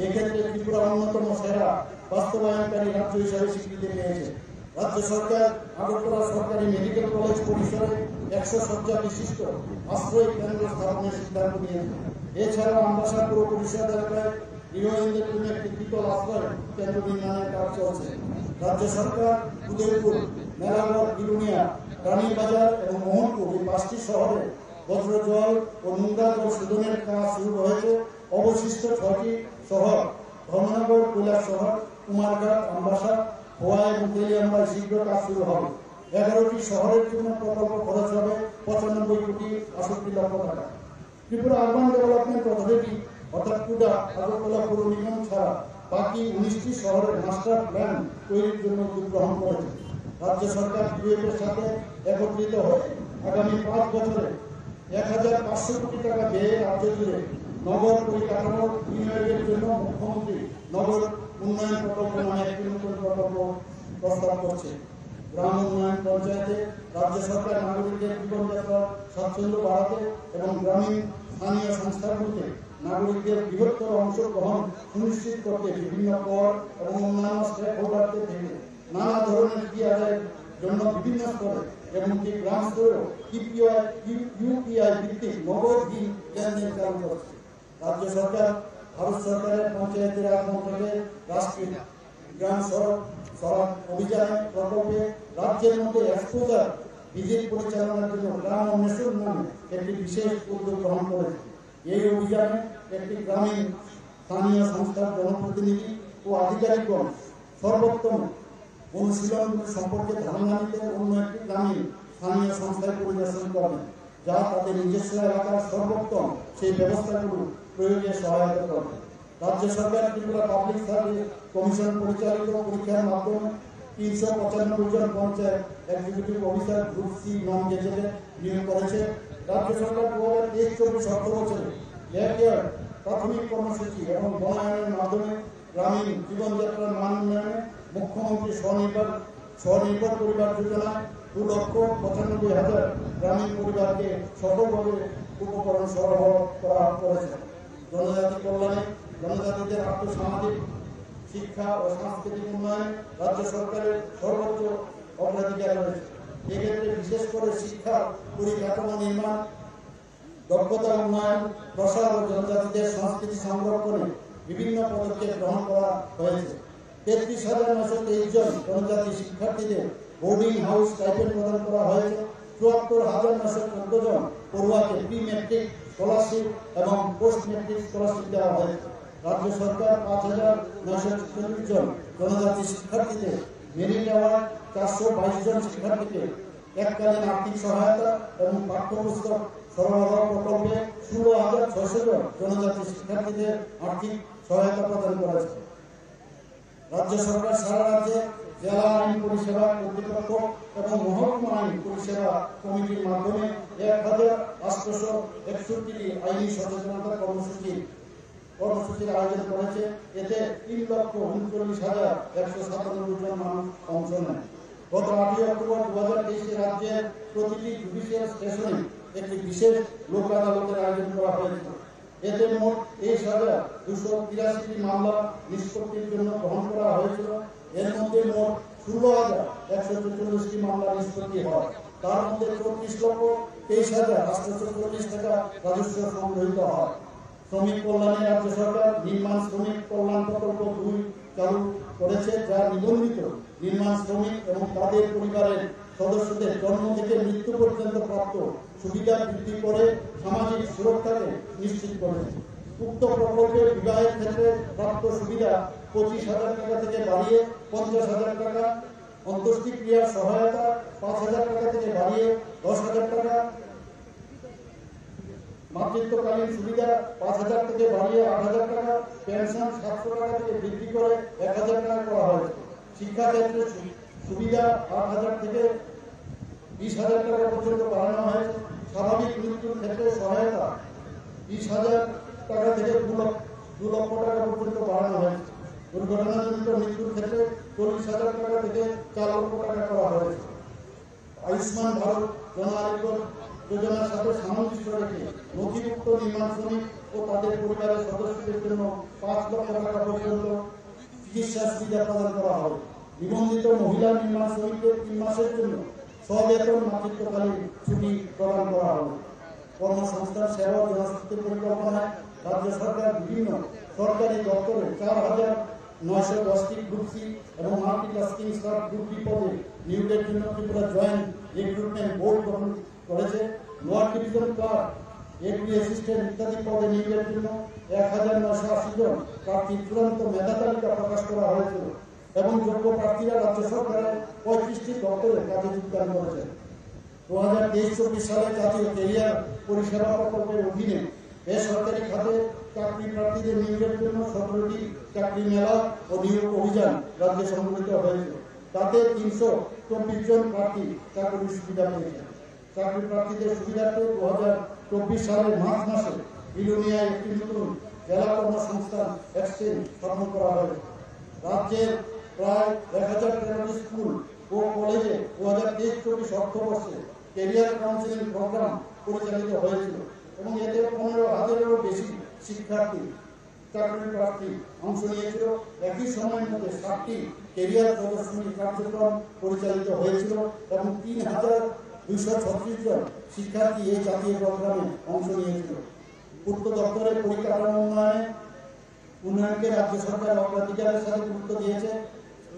এক্ষেত্রে ত্রিপুরা অন্যতম সেরা বাস্তবায়নকারী রাজ্য হিসাবে স্বীকৃতি পেয়েছে। রাজ্য সরকার আগরতলা সরকারি মেডিকেল কলেজ পরিসরে 100 শয্যা বিশিষ্ট আশ্রয় কেন্দ্র স্থাপনের সিদ্ধান্ত নিয়েছে। এছাড়াও আমবাসা পৌর পরিষদ এলাকায় গৃহহীনদের জন্য একটি দ্বিতল আশ্রয় কেন্দ্র নির্মাণের কাজ চলছে। রাজ্য সরকার উদয়পুর, মেলাঘর, বিলুনিয়া, রানীবাজার এবং মোহনপুর এই 5টি শহরে বজ্র জল ও নোংরা জল শোধনের কাজ শুরু হয়েছে। অবশিষ্ট 6টি শহর ধর্মনগর, কৈলাসহর, কুমারঘাট, আমবাসা, হোয়া এবং তেলিয়ামুড়ায় শীঘ্র কাজ শুরু হবে। 11টি শহরের জন্য প্রকল্প খরচ হবে 95,68,00,000 টাকা। ত্রিপুরা আরবান ডেভেলপমেন্ট অথরিটি অর্থাৎ টুডা আগরতলা পৌর নিগম ছাড়া বাকি 19টি শহরের মাস্টার প্ল্যান তৈরির জন্য উদ্যোগ গ্রহণ করেছে। রাজ্য সরকার বিএফের সাথে একত্রিত হয়ে আগামী 5 বছরে 1,500 কোটি টাকা ব্যয়ে রাজ্য জুড়ে নগর পরিকাঠামো বিনিয়োগের জন্য মুখ্যমন্ত্রী নগর উন্নয়ন প্রকল্প নামে একটি নতুন প্রকল্প প্রস্তাব করছে। গ্রাম উন্নয়ন পঞ্চায়েতে রাজ্য সরকার নাগরিকদের জীবনযাত্রা স্বাচ্ছন্দ্য বাড়াতে এবং গ্রামীণ স্থানীয় সংস্থাগুলিতে নাগরিকদের বৃহত্তর অংশগ্রহণ সুনিশ্চিত করতে বিভিন্ন কর এবং অন্যান্য স্টেক হোল্ডারদের থেকে নানা ধরনের ফি আদায়ের জন্য বিভিন্ন স্তরে এমনকি গ্রাম স্তরেও ইউপিআই ভিত্তিক নগদ ফি লেনদেন চালু করছে। রাজ্য সরকার ভারত সরকারের পঞ্চায়েতের রাজ মন্ত্রকের রাষ্ট্রীয় গ্রাম সড়ক অভিযান প্রকল্পে রাজ্যের মধ্যে এক্সপোজার ভিজিট পরিচালনার জন্য গ্রাম অন্বেষণ নামে একটি বিশেষ উদ্যোগ গ্রহণ করেছে। এই অভিযানে একটি গ্রামীণ স্থানীয় সংস্থার জনপ্রতিনিধি ও আধিকারিকগণ সর্বোত্তম অনুশীলনগুলি সম্পর্কে ধারণা নিতে অন্য একটি গ্রামীণ স্থানীয় সংস্থায় পরিদর্শন করবেন, যা তাদের নিজস্ব এলাকার সর্বোত্তম সেই ব্যবস্থাগুলো প্রয়োগে সহায়তা করবে। রাজ্য সরকার ত্রিপুরা পাবলিক সার্ভিস কমিশন পরিচালিত পরীক্ষার মাধ্যমে 395 জন panchayat executive officer group C non গেজেটে নিয়োগ করেছে। রাজ্য সরকার 2023-24 অর্থ বছরে প্রাথমিক কর্মসূচি এবং বনায়নের মাধ্যমে গ্রামীণ জীবনযাত্রার মান উন্নয়নে মুখ্যমন্ত্রী স্বনির্ভর পরিবার যোজনা 2,95,000 গ্রামীণ পরিবারকে সফলভাবে উপকরণ সরবরাহ করা করেছে। জনজাতি কল্যাণে জনজাতিদের আর্থসামাজিক শিক্ষা ও সাংস্কৃতিক উন্নয়নে রাজ্য সরকারের সর্বোচ্চ অগ্রাধিকার রয়েছে। এক্ষেত্রে বিশেষ করে শিক্ষা পরিকাঠামো নির্মাণ, দক্ষতা উন্নয়ন, প্রসার ও জনজাতিদের সংস্কৃতি সংরক্ষণে বিভিন্ন পদক্ষেপ গ্রহণ করা হয়েছে। 33,923 জন জনজাতি শিক্ষার্থীদের বোর্ডিং হাউস স্টাইপেন্ড প্রদান করা হয়েছে। 74,914 জন পড়ুয়াকে প্রি ম্যাট্রিক স্কলারশিপ এবং পোস্ট ম্যাট্রিক স্কলারশিপ দেওয়া হয়েছে। রাজ্য সরকার 5,940 জন জনজাতি শিক্ষার্থীদের মেরিট অ্যাওয়ার্ড, 422 জন শিক্ষার্থীকে এককালীন আর্থিক সহায়তা এবং পাঠ্যপুস্তক সরবরাহ প্রকল্পে 16,600 জন জনজাতি শিক্ষার্থীদের আর্থিক সহায়তা প্রদান করেছে। রাজ্য সরকার সারা রাজ্যে জেলা আইন পরিষেবা কর্তৃপক্ষ এবং মহকুমা আইন পরিষেবা কমিটির মাধ্যমে 1,861টি আইনি সচেতনতা কর্মসূচির আয়োজন করেছে। এতে 3,39,197 জন মানুষ অংশ নেয়। গত 8 অক্টোবর 2023 রাজ্যের প্রতিটি জুডিশিয়াল স্টেশনে একটি বিশেষ লোক আদালতের আয়োজন করা হয়েছে। এতে মোট 23,283টি মামলা নিষ্পত্তির জন্য গ্রহণ করা হয়েছিল। এর মধ্যে মোট 16,144টি মামলা নিষ্পত্তি হয়। তার মধ্যে 34,04,000 23,840 টাকা রাজস্ব সংগ্রহিত হয়। শ্রমিক কল্যাণে রাজ্য সরকার নির্মাণ শ্রমিক কল্যাণ প্রকল্প 2 চালু করেছে, যা নিবন্ধিত নির্মাণ শ্রমিক এবং তাদের পরিবারের সদস্যদের জন্ম থেকে মৃত্যু পর্যন্ত প্রাপ্ত সুবিধা বৃদ্ধি করে সামাজিক সুরক্ষাকে নিশ্চিত করেছে। উক্ত প্রকল্পে বিবাহের ক্ষেত্রে প্রাপ্ত সুবিধা 25,000 টাকা থেকে বাড়িয়ে 50,000 টাকা, অন্ত্যেষ্টিক্রিয়ার সহায়তা 5,000 টাকা থেকে বাড়িয়ে 10,000 টাকা, মাতৃত্বকালীন সুবিধা 5,000 থেকে বাড়িয়ে 8,000 টাকা, পেনশন 700 টাকা থেকে বৃদ্ধি করে 1,000 টাকা করা হয়েছে। শিক্ষাক্ষেত্রে সুবিধা 8,000 থেকে 20,000 টাকা পর্যন্ত বাড়ানো হয়েছে। স্বাভাবিক মৃত্যুর ক্ষেত্রে সহায়তা 20,000 টাকা থেকে 2 লক্ষ টাকা পর্যন্ত বাড়ানো হয়েছে। দুর্ঘটনাজনিত মৃত্যুর ক্ষেত্রে 40,000 টাকা থেকে 4 লক্ষ টাকা করা হয়েছে। আয়ুষ্মান ভারত জন আরোগ্য যোজনার সাথে সামঞ্জস্য রেখে নথিভুক্ত নির্মাণ শ্রমিক ও তাদের পরিবারের সদস্যদের জন্য 5 লক্ষ টাকা পর্যন্ত চিকিৎসা সুবিধা প্রদান করা হবে। নিবন্ধিত মহিলা নির্মাণ শ্রমিকদের 3 মাসের জন্য স্ববেতন মাতৃত্বকালীন ছুটি প্রদান করা হবে। কর্মসংস্থান সেবা ও জনশক্তি পরিকল্পনায় রাজ্য সরকার বিভিন্ন সরকারি দপ্তরে 4,910টি গ্রুপ সি এবং মাল্টিটাস্কিং স্টাফ গ্রুপ বি পদে নিয়োগের জন্য ত্রিপুরা জয়েন্ট রিক্রুটমেন্ট বোর্ড গঠন করেছে। Lower division clerk, agri assistant ইত্যাদি পদে নিয়োগের জন্য 1,980 জন প্রার্থীর চূড়ান্ত মেধা তালিকা প্রকাশ করা হয়েছিল এবং যোগ্য প্রার্থীরা রাজ্য সরকারের 35টি দপ্তরে কাজে যোগদান করেছেন। 2023-24 সালে জাতীয় ক্যারিয়ার পরিষেবা প্রকল্পের অধীনে বেসরকারি খাতে চাকরি প্রার্থীদের নিয়োগের জন্য 17টি চাকরি মেলা ও নিয়োগ অভিযান রাজ্যে সংগঠিত হয়েছে। তাতে 324 জন প্রার্থী চাকরির সুবিধা পেয়েছেন। চাকরি প্রার্থীদের সুবিধার্থে 2024 সালের মার্চ মাসে বিলোনিয়ায় একটি নতুন জেলা কর্মসংস্থান এক্সচেঞ্জ স্থাপন করা হয়েছে। রাজ্যের প্রায় 1,013টি স্কুল ও কলেজে 2023-24 অর্থবর্ষে ক্যারিয়ার কাউন্সেলিং প্রোগ্রাম পরিচালিত হয়েছিল এবং এতে 15,000-এরও বেশি শিক্ষার্থী চাকরি প্রার্থী অংশ নিয়েছিল। একই সময়ের মধ্যে 7টি ক্যারিয়ার প্রদর্শনী কার্যক্রম পরিচালিত হয়েছিল এবং 3,236 জন শিক্ষার্থী এই জাতীয় প্রোগ্রামে অংশ নিয়েছিল। পূর্ত দপ্তরের পরিকাঠামো উন্নয়নকে রাজ্য সরকার অগ্রাধিকারের সাথে গুরুত্ব দিয়েছে।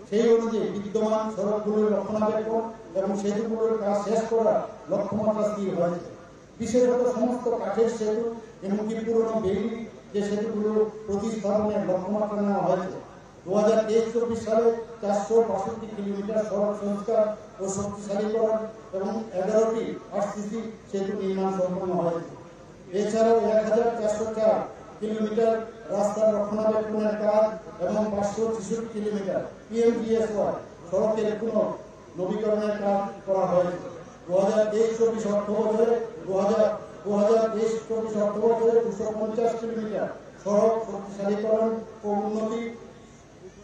সেই অনুযায়ী বিদ্যমান সড়কগুলোর রক্ষণাবেক্ষণ এবং সেতুগুলোর কাজ শেষ করার লক্ষ্যমাত্রা স্থির হয়েছে। বিশেষত সমস্ত কাঠের সেতু এমনকি পুরনো বেইলি যে সেতুগুলো প্রতিস্থাপনের লক্ষ্যমাত্রা নেওয়া হয়েছে। 2023-24 সালে 462 কিলোমিটার সড়ক সংস্কার ও শক্তিশালীকরণ এবং 11টি আরসিসি সেতু নির্মাণ সম্পন্ন হয়েছে। এছাড়াও 1,404 কিলোমিটার রাস্তার রক্ষণাবেক্ষণের কাজ এবং 566 কিলোমিটার পিএমজিএসওয়াই সড়কের নবীকরণের কাজ করা হয়েছে। 2023-24 অর্থ বছরে 2023-24 অর্থ বছরে 250 কিলোমিটার সড়ক শক্তিশালীকরণ ও উন্নতি,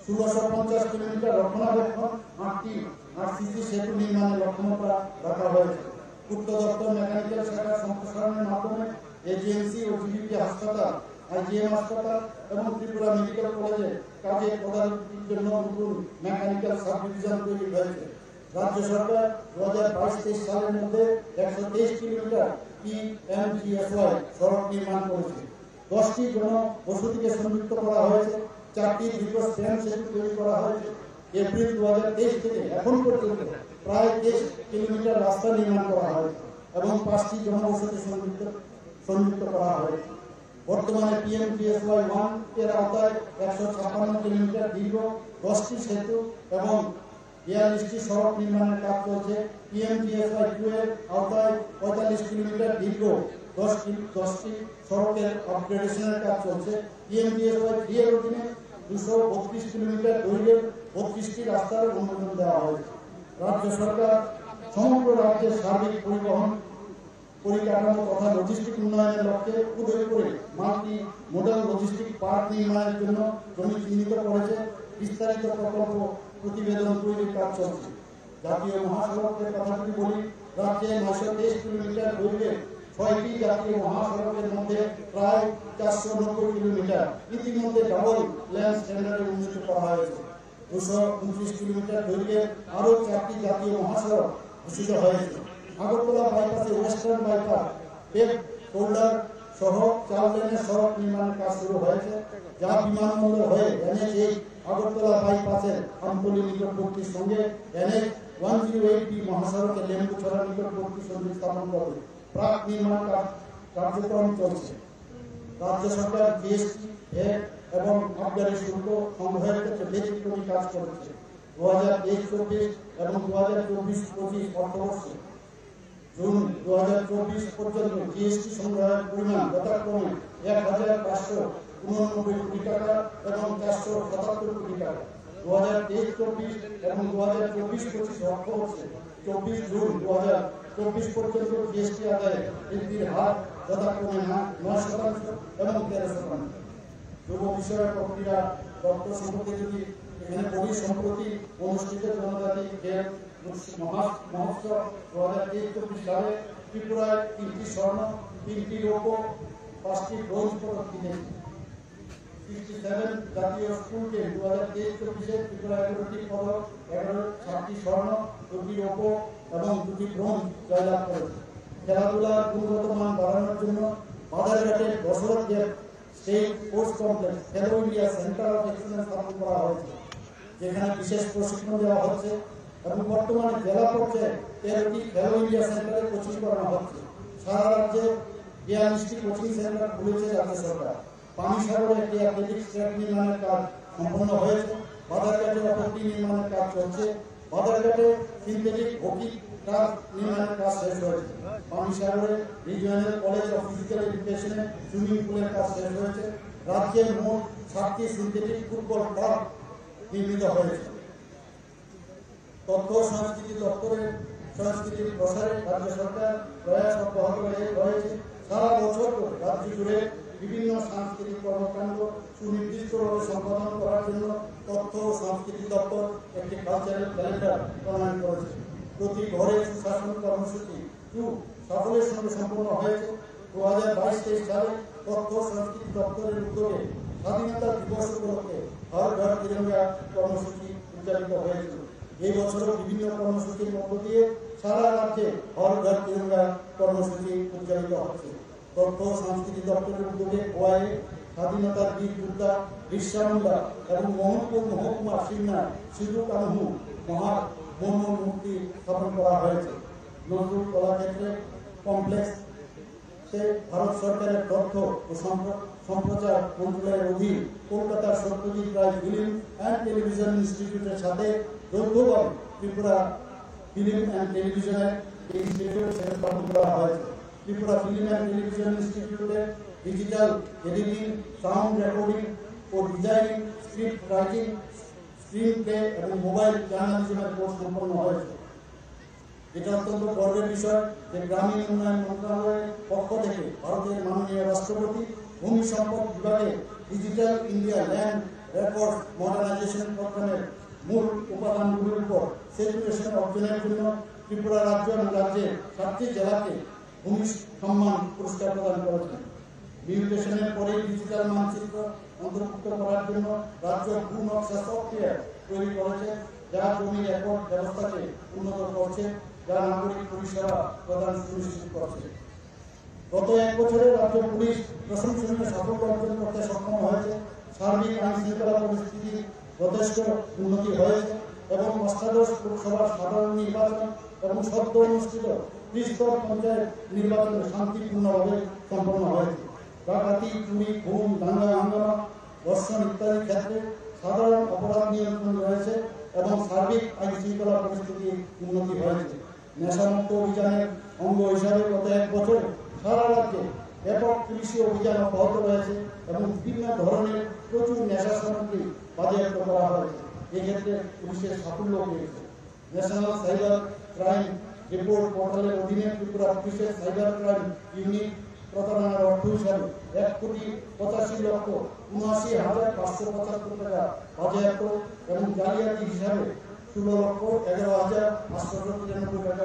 1650 কিলোমিটার রক্ষণাবেক্ষণ, 8টি আরসিসি সেতু নির্মাণের লক্ষ্যমাত্রা রাখা হয়েছে। পূর্ত দপ্তর মেকানিক্যাল শাখা সম্প্রসারণের মাধ্যমে এজিএমসি ও জিবিপি হাসপাতাল, আইজিএম হাসপাতাল এবং ত্রিপুরা মেডিকেল কলেজে কাজে তদারকির জন্য নতুন মেকানিক্যাল সাব ডিভিশন তৈরি হয়েছে। রাজ্য সরকার 2022-23 সালের মধ্যে 123 কিলোমিটার পিএমজিএসওয়াই সড়ক নির্মাণ করেছে। 10টি জনবসতিকে সংযুক্ত করা হয়েছে। 4টি দ্রুত স্প্যান সেতু তৈরি করা হয়েছে। এপ্রিল 2023 থেকে এখন পর্যন্ত প্রায় 23 কিলোমিটার রাস্তা নির্মাণ করা হয়েছে এবং 5টি জনবসতি সংযুক্ত করা হয়েছে। বর্তমানে পিএমজিএসওয়াই 1 এর আওতায় 156 কিলোমিটার দীর্ঘ 10টি সেতু এবং 42টি সড়ক নির্মাণের কাজ চলছে। পিএমজিএসওয়াই 2 এর আওতায় 45 কিলোমিটার দীর্ঘ 10টি সড়কের আপগ্রেডেশনের কাজ চলছে। পিএমজিএসওয়াই 3 এর অধীনে 232 কিলোমিটার দৈর্ঘ্যের 32টি রাস্তার অনুমোদন দেওয়া হয়েছে। রাজ্য সরকার সমগ্র রাজ্যের সার্বিক পরিবহন পরিকাঠামো তথা লজিস্টিক উন্নয়নের লক্ষ্যে উদয়পুরে মাল্টি মডেল লজিস্টিক পার্ক নির্মাণের জন্য জমি চিহ্নিত করেছে। বিস্তারিত প্রকল্প প্রতিবেদন তৈরির কাজ চলছে। জাতীয় মহাসড়কের কথা যদি বলি, রাজ্যে 923 কিলোমিটার দৈর্ঘ্যের 6টি জাতীয় মহাসড়কের মধ্যে প্রায় 490 কিলোমিটার ইতিমধ্যে ডাবল লেন স্ট্যান্ডার্ডে উন্নীত করা হয়েছে। 229 কিলোমিটার দৈর্ঘ্যের আরও 4টি জাতীয় মহাসড়ক ঘোষিত হয়েছে। আগরতলা বাইপাসে ওয়েস্টার্ন বাইপাস পেভ শোল্ডার সহ 4 লেনের সড়ক নির্মাণের কাজ শুরু হয়েছে, যা বিমানবন্দর হয়ে NH8 আগরতলা বাইপাসের আমতলী নিকটবর্তীর সঙ্গে NH 108B মহাসড়কে লেম্বুছড়া নিকটবর্তী সন্ধি স্থাপন করবে। প্রাক নির্মাণ কার্যক্রম চলছে। রাজ্য সরকার জিএসটি, ভ্যাট এবং আবগারি শুল্ক সংগ্রহের ক্ষেত্রে ব্যতিক্রমী কাজ করেছে। 2023-24 এবং 2024-25 অর্থবর্ষে জুন 2024 পর্যন্ত জিএসটি সংগ্রহের পরিমাণ যথাক্রমে 1,589 কোটি টাকা এবং 477 কোটি টাকা। 2023-24 এবং 2024-25 অর্থবর্ষে 24 জুন 2024 পর্যন্ত জিএসটি আদায়ে বৃদ্ধির হার যথাক্রমে 9% এবং 13%। যুব বিষয়ক প্রক্রিয়া তথ্য সম্পর্কে যদি এখানে বলি, সম্প্রতি অনুষ্ঠিত জনজাতি খেল মহোৎসব 2023-24 সালে ত্রিপুরায় 3টি স্বর্ণ, 3টি রৌপ্য, 5টি ব্রোঞ্জ পদক জিতেছে। 67 জাতীয় স্কুল গেম 2023-24 ত্রিপুরায় 11টি পদক, 7টি স্বর্ণ, 2টি রৌপ্য এবং 2টি ব্রোঞ্জ জয়লাভ করেছে। খেলাধুলার গুণগত মান বাড়ানোর জন্য বাজারঘাটে দশরথ দেব স্টেট স্পোর্টস কমপ্লেক্স খেলো ইন্ডিয়া সেন্টার অফ এক্সেলেন্স স্থাপন করা হয়েছে, যেখানে বিশেষ প্রশিক্ষণ দেওয়া হচ্ছে এবং বর্তমানে জেলা পর্যায়ে 13টি খেলো ইন্ডিয়া সেন্টারে কোচিং করানো হচ্ছে। সারা রাজ্যে 42টি কোচিং সেন্টার খুলেছে রাজ্য সরকার। পানিসাগরে একটি অ্যাথলেটিক্স ট্র্যাক নির্মাণের কাজ সম্পন্ন হয়েছে। বাজারঘাটে অপরটি নির্মাণের কাজ চলছে। বাজারঘাটে সিনথেটিক হকি ট্র্যাক নির্মাণের কাজ শেষ হয়েছে। পানিসাগরে রিজিওনাল কলেজ অফ ফিজিক্যাল এডুকেশনে সুইমিং পুলের কাজ শেষ হয়েছে। রাজ্যে মোট 7টি সিনথেটিক ফুটবল পার্ক নির্মিত হয়েছে। তথ্য সংস্কৃতি দপ্তরের সংস্কৃতির প্রসারে রাজ্য সরকার প্রয়াস অব্যাহত রয়েছে। সারা বছর রাজ্য জুড়ে বিভিন্ন সাংস্কৃতিক কর্মকাণ্ড সুনির্দিষ্টভাবে সম্পাদন করার জন্য তথ্য ও সংস্কৃতি দপ্তর একটি কালচারাল ক্যালেন্ডার প্রণয়ন করেছে। প্রতি ঘরে সুশাসন কর্মসূচি সাফল্যের সঙ্গে সম্পন্ন হয়েছে। 2022-23 সালে তথ্য ও সংস্কৃতি দপ্তরের উদ্যোগে স্বাধীনতা দিবস উপলক্ষে হর ঘর তিরঙ্গা কর্মসূচি উদযাপিত হয়েছিল। এই বছরও বিভিন্ন কর্মসূচির মধ্য দিয়ে সারা রাজ্যে হর ঘর তিরঙ্গা কর্মসূচি উদযাপিত হচ্ছে। তথ্য ও সংস্কৃতি দপ্তরের উদ্যোগে গোয়ায় স্বাধীনতার বীর যোদ্ধা বিরসা মুন্ডা এবং মোহনপুর মহকুমা সিমনায় সিধু কানহু মূর্তি স্থাপন করা হয়েছে। নজরুল কলাক্ষেত্রে কমপ্লেক্সে ভারত সরকারের তথ্য ও সম্প্রচার মন্ত্রণালয়ের অধীন কলকাতার Satyajit Ray film and television ইনস্টিটিউটের সাথে যৌথভাবে ত্রিপুরা ফিল্ম অ্যান্ড টেলিভিশনের ইনস্টিটিউট স্থাপন করা হয়েছে। ত্রিপুরা ফিল্ম অ্যান্ড টেলিভিশন ইনস্টিটিউটে ডিজিটাল এডিটিং, সাউন্ড রেকর্ডিং ও designing, script writing, screen play এবং মোবাইল জার্নালিজমের কোর্স সম্পন্ন হয়েছে। এটা অত্যন্ত গর্বের বিষয় যে গ্রামীণ উন্নয়ন মন্ত্রণালয়ের পক্ষ থেকে ভারতের মাননীয় রাষ্ট্রপতি ভূমি সম্পদ বিভাগে digital India land record modernisation প্রোগ্রামের মূল উপাদানগুলির উপর সেচুরেশন অর্জনের জন্য ত্রিপুরা রাজ্য এবং রাজ্যের 7টি জেলাকে ভূমি সম্মান পুরস্কার প্রদান করেছেন। মিউটেশনের পরে ডিজিটাল মানচিত্র অন্তর্ভুক্ত করার জন্য রাজ্য ভূ নকশা সফটওয়্যার তৈরি করেছে, যা জমি রেকর্ড ব্যবস্থাকে উন্নত করছে, যা নাগরিক পরিষেবা প্রদান সুনিশ্চিত করছে। গত 1 বছরে রাজ্য পুলিশ প্রশংসনীয় সাফল্য অর্জন করতে সক্ষম হয়েছে। সার্বিক আইন শৃঙ্খলা পরিস্থিতি যথেষ্ট উন্নতি হয়েছে এবং অষ্টাদশ লোকসভার সাধারণ নির্বাচন এবং সদ্য অনুষ্ঠিত ত্রিস্তর পঞ্চায়েত নির্বাচন শান্তিপূর্ণভাবে সম্পন্ন হয়েছে। ডাকাতি, চুরি, খুন, দাঙ্গা হাঙ্গামা, ধর্ষণ ইত্যাদি ক্ষেত্রে সাধারণ অপরাধ নিয়ন্ত্রণ রয়েছে এবং সার্বিক আইন শৃঙ্খলা পরিস্থিতি উন্নতি হয়েছে। নেশামুক্ত অভিযানের অঙ্গ হিসাবে গত 1 বছরে সারা রাজ্যে ব্যাপক পুলিশি অভিযান অব্যাহত রয়েছে এবং বিভিন্ন ধরনের প্রচুর নেশা সামগ্রী বাজেয়াপ্ত করা হয়েছে। এক্ষেত্রে পুলিশের সাফল্য পেয়েছে। ন্যাশনাল সাইবার ক্রাইম রিপোর্ট পোর্টালের অধীনে ত্রিপুরা পুলিশের সাইবার ক্রাইম ইউনিট প্রতারণার অর্থ হিসাবে 1,85,79,575 টাকা বাজেয়াপ্ত এবং জালিয়াতি হিসাবে 16,11,893 টাকা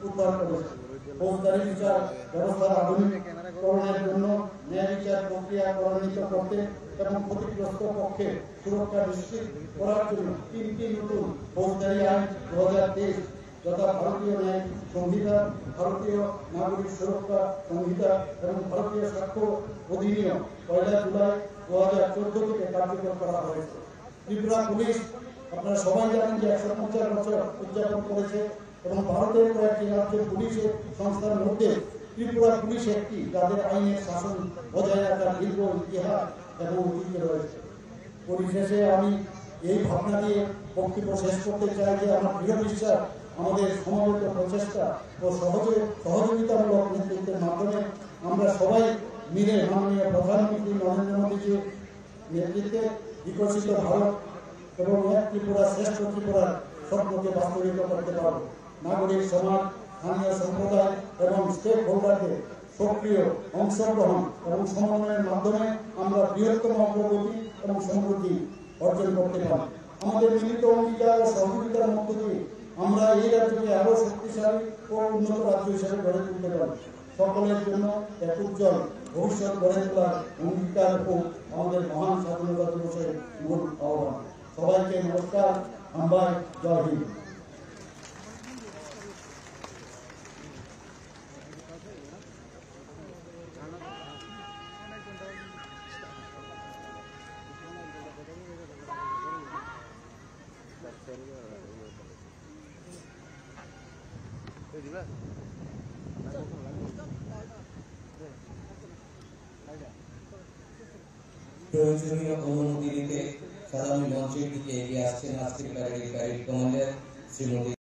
উদ্ধার করেছে। ফৌজদারি বিচার ব্যবস্থার আধুনিকীকরণের জন্য ন্যায় বিচার প্রক্রিয়া ত্বরান্বিত করতে এবং ক্ষতিগ্রস্ত পক্ষে সুরক্ষা নিশ্চিত করার জন্য 3টি নতুন ফৌজদারি আইন 2023 যথা ভারতীয় ন্যায় সংহিতা, ভারতীয় নাগরিক সুরক্ষা সংহিতা এবং ভারতীয় স্বাস্থ্য অধিনিয়ম 1 জুলাই 2014 থেকে কার্যকর করা হয়েছে। ত্রিপুরা পুলিশ আপনারা সবাই জানেন যে 150 বছর উদযাপন করেছে এবং ভারতের কয়েকটি রাজ্যের পুলিশের সংস্থার মধ্যে ত্রিপুরা পুলিশ একটি, যাদের আইনের শাসন বজায় রাখার দীর্ঘ ইতিহাস এবং ঐতিহ্য রয়েছে। পরিশেষে আমি এই ভাবনা দিয়ে বক্তব্য শেষ করতে চাই যে আমার দৃঢ় বিশ্বাস আমাদের সমবেত প্রচেষ্টা ও সহযোগিতামূলক নেতৃত্বের মাধ্যমে আমরা সবাই মিলে মাননীয় প্রধানমন্ত্রী নরেন্দ্র মোদীজির নেতৃত্বে বিকশিত ভারত এবং এক ত্রিপুরা শ্রেষ্ঠ ত্রিপুরার স্বপ্নকে বাস্তবায়িত করতে পারব। নাগরিক সমাজ, স্থানীয় সম্প্রদায় এবং স্টেক হোল্ডারদের সক্রিয় অংশগ্রহণ এবং সমন্বয়ের মাধ্যমে আমরা বৃহত্তম অগ্রগতি এবং সমৃদ্ধি অর্জন করতে পারি। আমাদের মিলিত অঙ্গীকার ও সহযোগিতার মধ্য দিয়ে আমরা এই রাজ্যকে আরো শক্তিশালী ও উন্নত রাজ্য হিসেবে গড়ে তুলতে পারি। সকলের জন্য এক উজ্জ্বল ভবিষ্যৎ গড়ে তোলার অঙ্গীকার ও আমাদের মহান স্বাধীনতা দিবসের মূল আহ্বান। সবাইকে নমস্কার, আমবাই, জয় হিন্দ। প্রয়োজনীয় অনুমতি নিতে সাধারণ মঞ্চের দিকে এগিয়ে আসছেন আজকের প্যারেড কমান্ডার শ্রীমতী